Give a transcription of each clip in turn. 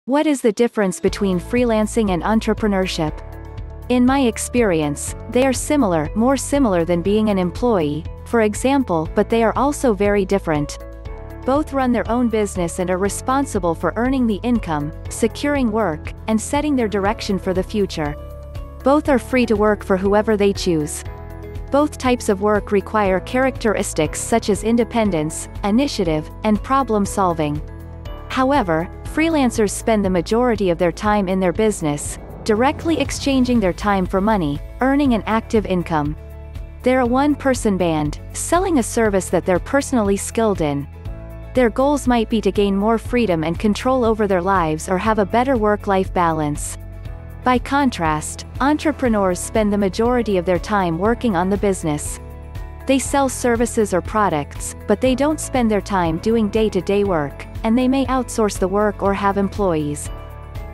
What is the difference between freelancing and entrepreneurship? In my experience, they are similar, more similar than being an employee, for example, but they are also very different. Both run their own business and are responsible for earning the income, securing work, and setting their direction for the future. Both are free to work for whoever they choose. Both types of work require characteristics such as independence, initiative, and problem solving. However, freelancers spend the majority of their time in their business, directly exchanging their time for money, earning an active income. They're a one-person band, selling a service that they're personally skilled in. Their goals might be to gain more freedom and control over their lives or have a better work-life balance. By contrast, entrepreneurs spend the majority of their time working on the business. They sell services or products, but they don't spend their time doing day-to-day work, and they may outsource the work or have employees.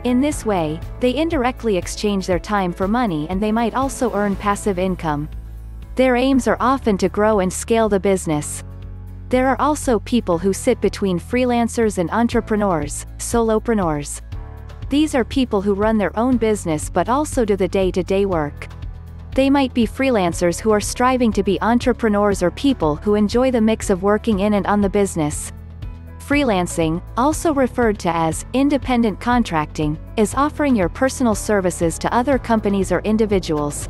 In this way, they indirectly exchange their time for money, and they might also earn passive income. Their aims are often to grow and scale the business. There are also people who sit between freelancers and entrepreneurs, solopreneurs. These are people who run their own business but also do the day-to-day work. They might be freelancers who are striving to be entrepreneurs or people who enjoy the mix of working in and on the business. Freelancing, also referred to as independent contracting, is offering your personal services to other companies or individuals.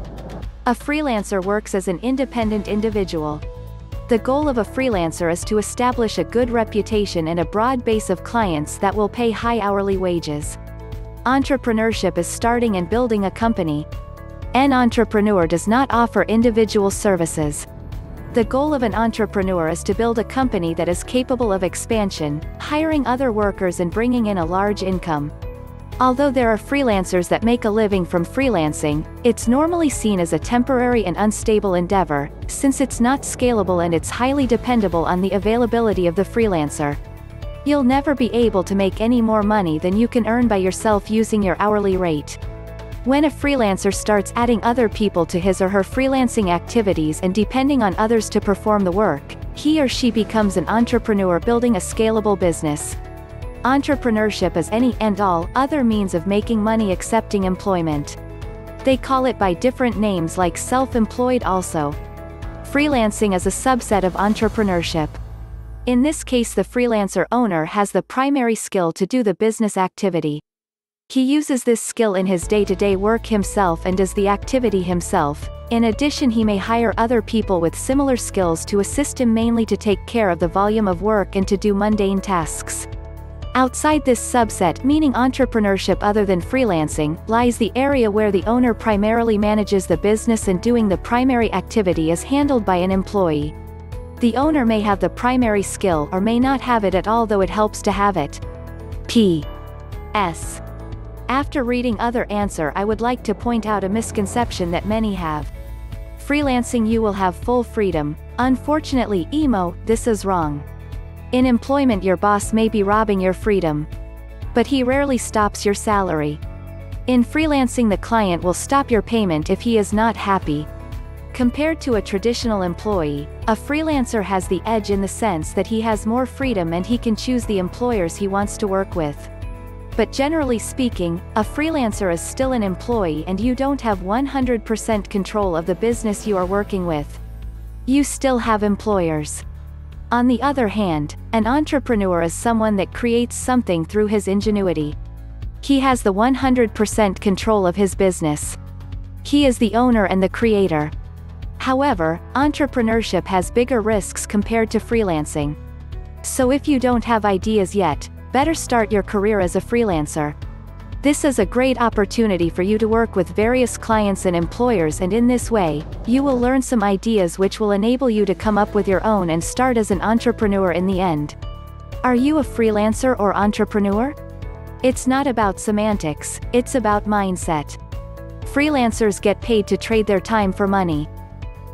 A freelancer works as an independent individual. The goal of a freelancer is to establish a good reputation and a broad base of clients that will pay high hourly wages. Entrepreneurship is starting and building a company. An entrepreneur does not offer individual services. The goal of an entrepreneur is to build a company that is capable of expansion, hiring other workers and bringing in a large income. Although there are freelancers that make a living from freelancing, it's normally seen as a temporary and unstable endeavor, since it's not scalable and it's highly dependable on the availability of the freelancer. You'll never be able to make any more money than you can earn by yourself using your hourly rate. When a freelancer starts adding other people to his or her freelancing activities and depending on others to perform the work, he or she becomes an entrepreneur building a scalable business. Entrepreneurship is any and all other means of making money accepting employment. They call it by different names like self-employed also. Freelancing is a subset of entrepreneurship. In this case, the freelancer owner has the primary skill to do the business activity. He uses this skill in his day-to-day work himself and does the activity himself. In addition, he may hire other people with similar skills to assist him, mainly to take care of the volume of work and to do mundane tasks. Outside this subset, meaning entrepreneurship other than freelancing, lies the area where the owner primarily manages the business and doing the primary activity is handled by an employee. The owner may have the primary skill or may not have it at all, though it helps to have it. P.S. After reading other answer, I would like to point out a misconception that many have. Freelancing, you will have full freedom. Unfortunately, this is wrong. In employment, your boss may be robbing your freedom. But he rarely stops your salary. In freelancing, the client will stop your payment if he is not happy. Compared to a traditional employee, a freelancer has the edge in the sense that he has more freedom and he can choose the employers he wants to work with. But generally speaking, a freelancer is still an employee and you don't have 100% control of the business you are working with. You still have employers. On the other hand, an entrepreneur is someone that creates something through his ingenuity. He has the 100% control of his business. He is the owner and the creator. However, entrepreneurship has bigger risks compared to freelancing. So if you don't have ideas yet, better start your career as a freelancer. This is a great opportunity for you to work with various clients and employers, and in this way, you will learn some ideas which will enable you to come up with your own and start as an entrepreneur in the end. Are you a freelancer or entrepreneur? It's not about semantics, it's about mindset. Freelancers get paid to trade their time for money.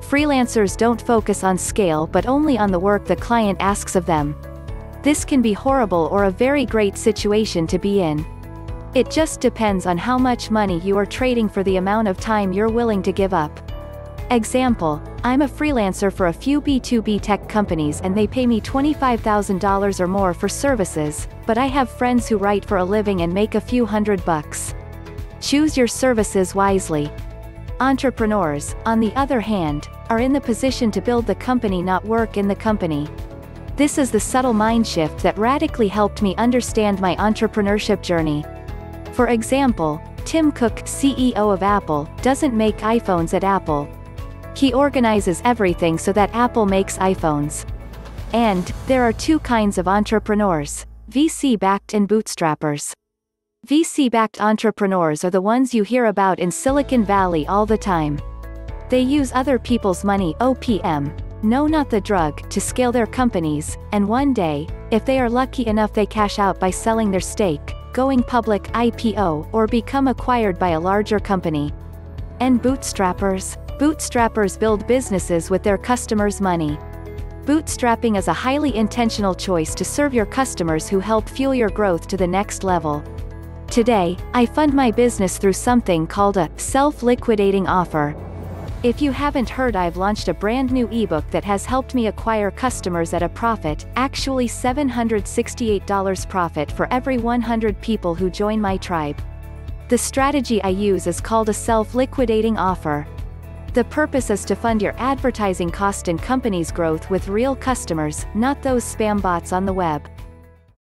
Freelancers don't focus on scale but only on the work the client asks of them. This can be horrible or a very great situation to be in. It just depends on how much money you are trading for the amount of time you're willing to give up. Example, I'm a freelancer for a few B2B tech companies and they pay me $25,000 or more for services, but I have friends who write for a living and make a few $100. Choose your services wisely. Entrepreneurs, on the other hand, are in the position to build the company, not work in the company. This is the subtle mind shift that radically helped me understand my entrepreneurship journey. For example, Tim Cook, CEO of Apple, doesn't make iPhones at Apple. He organizes everything so that Apple makes iPhones. And there are two kinds of entrepreneurs: VC-backed and bootstrappers. VC-backed entrepreneurs are the ones you hear about in Silicon Valley all the time. They use other people's money, OPM, no, not the drug, to scale their companies, and one day, if they are lucky enough, they cash out by selling their stake, going public, IPO, or become acquired by a larger company. And bootstrappers? Bootstrappers build businesses with their customers' money. Bootstrapping is a highly intentional choice to serve your customers who help fuel your growth to the next level. Today, I fund my business through something called a self-liquidating offer. If you haven't heard, I've launched a brand new ebook that has helped me acquire customers at a profit, actually $768 profit for every 100 people who join my tribe. The strategy I use is called a self-liquidating offer. The purpose is to fund your advertising cost and company's growth with real customers, not those spam bots on the web.